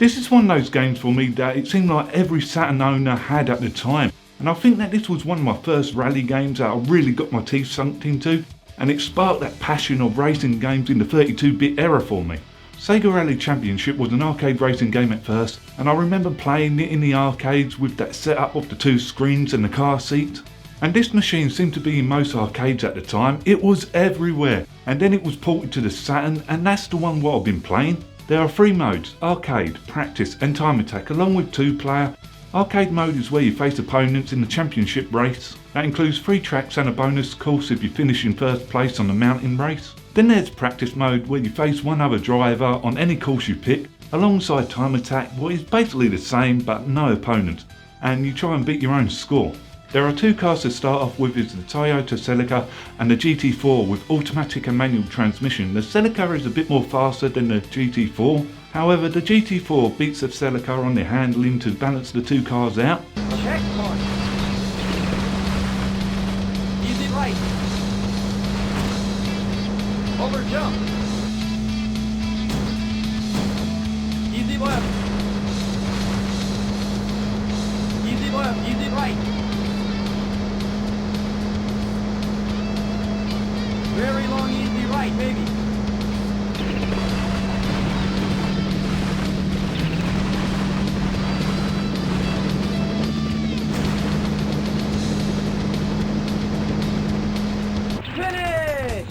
This is one of those games for me that it seemed like every Saturn owner had at the time, and I think that this was one of my first rally games that I really got my teeth sunk into, and it sparked that passion of racing games in the 32-bit era for me. Sega Rally Championship was an arcade racing game at first, and I remember playing it in the arcades with that setup of the two screens and the car seat. And this machine seemed to be in most arcades at the time. It was everywhere, and then it was ported to the Saturn, and that's the one what I've been playing. There are 3 modes: arcade, practice and time attack, along with 2-player. Arcade mode is where you face opponents in the championship race. That includes 3 tracks and a bonus course if you finish in first place on the mountain race. Then there's practice mode, where you face one other driver on any course you pick, alongside time attack, what is basically the same but no opponents, and you try and beat your own score. There are 2 cars to start off with, is the Toyota Celica and the GT4 with automatic and manual transmission. The Celica is a bit more faster than the GT4, however the GT4 beats the Celica on the handling to balance the 2 cars out. Checkpoint. Easy right. Over jump. Easy left. Easy left, easy right. Very long, easy right, baby. Finish!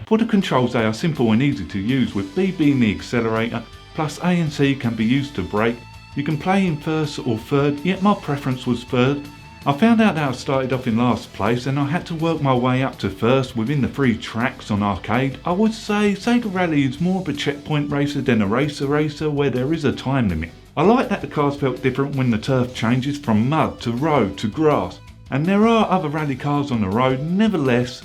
For the controls, they are simple and easy to use, with B being the accelerator, plus A and C can be used to brake. You can play in first or third, yet my preference was third. I found out that I started off in last place and I had to work my way up to first within the 3 tracks on arcade. I would say Sega Rally is more of a checkpoint racer than a racer where there is a time limit. I like that the cars felt different when the turf changes from mud to road to grass, and there are other rally cars on the road. Nevertheless,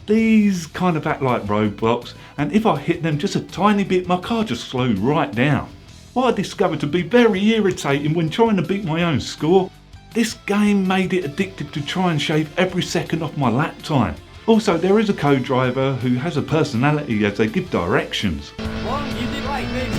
these kind of act like roadblocks, and if I hit them just a tiny bit, my car just slowed right down. What I discovered to be very irritating when trying to beat my own score. This game made it addictive to try and shave every second off my lap time. Also, there is a co-driver who has a personality as they give directions. Long, easy right, baby.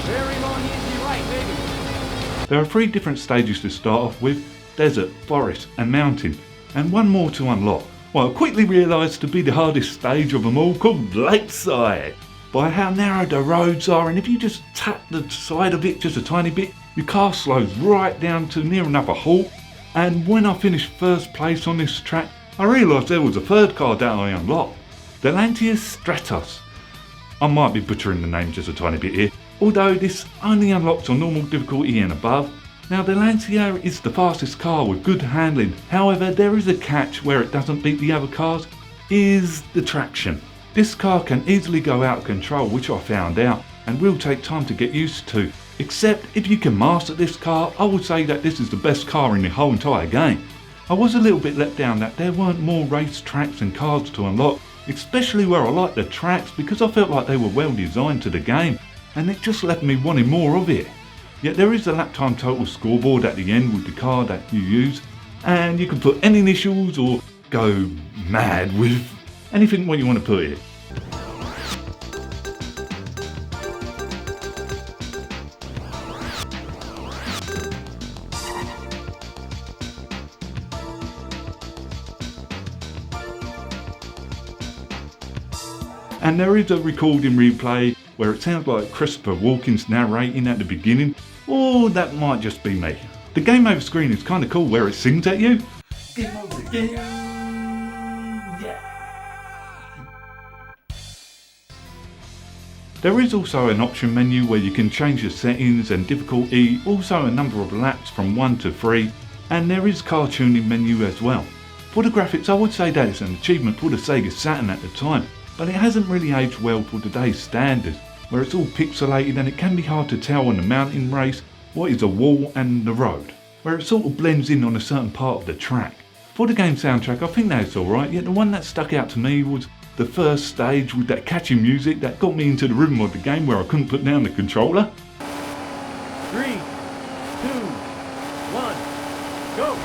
Very long, easy right, baby. There are 3 different stages to start off with: desert, forest and mountain, and 1 more to unlock. Well, I quickly realised to be the hardest stage of them all, called Lakeside, by how narrow the roads are, and if you just tap the side of it just a tiny bit, your car slows right down to near enough a halt. And when I finished first place on this track, I realised there was a 3rd car that I unlocked, the Lantius Stratos. I might be butchering the name just a tiny bit here, although this only unlocks on normal difficulty and above. Now the Lancia is the fastest car with good handling, however there is a catch where it doesn't beat the other cars, is the traction. This car can easily go out of control, which I found out, and will take time to get used to. Except if you can master this car, I would say that this is the best car in the whole entire game. I was a little bit let down that there weren't more race tracks and cars to unlock, especially where I liked the tracks, because I felt like they were well designed to the game, and it just left me wanting more of it. Yet there is a lap time total scoreboard at the end with the car that you use, and you can put any initials or go mad with anything what you want to put it. And there is a recording replay where it sounds like Christopher Walken's narrating at the beginning, or that might just be me. The game over screen is kind of cool where it sings at you. Game over, game. There is also an option menu where you can change your settings and difficulty, also a number of laps from 1 to 3, and there is car tuning menu as well. For the graphics, I would say that it's an achievement for the Sega Saturn at the time, but it hasn't really aged well for today's standards, where it's all pixelated and it can be hard to tell on the mountain race what is a wall and the road, where it sort of blends in on a certain part of the track. For the game soundtrack, I think that's alright, yet the one that stuck out to me was the first stage with that catchy music that got me into the rhythm of the game where I couldn't put down the controller. 3, 2, 1, go!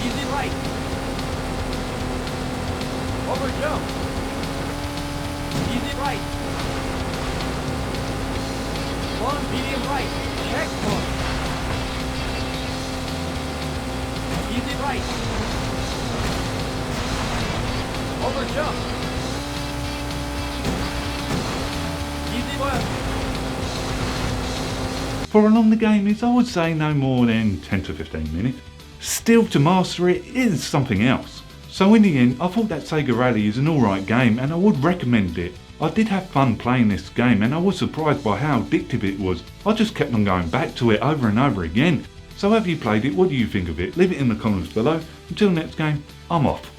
Easy right. Over jump. Easy right. Long medium right. Checkpoint. Easy right. Over jump. Easy left. For how long the game is, I would say no more than 10 to 15 minutes. Still, to master it is something else. So in the end, I thought that Sega Rally is an alright game and I would recommend it. I did have fun playing this game and I was surprised by how addictive it was. I just kept on going back to it over and over again. So have you played it? What do you think of it? Leave it in the comments below. Until next game, I'm off.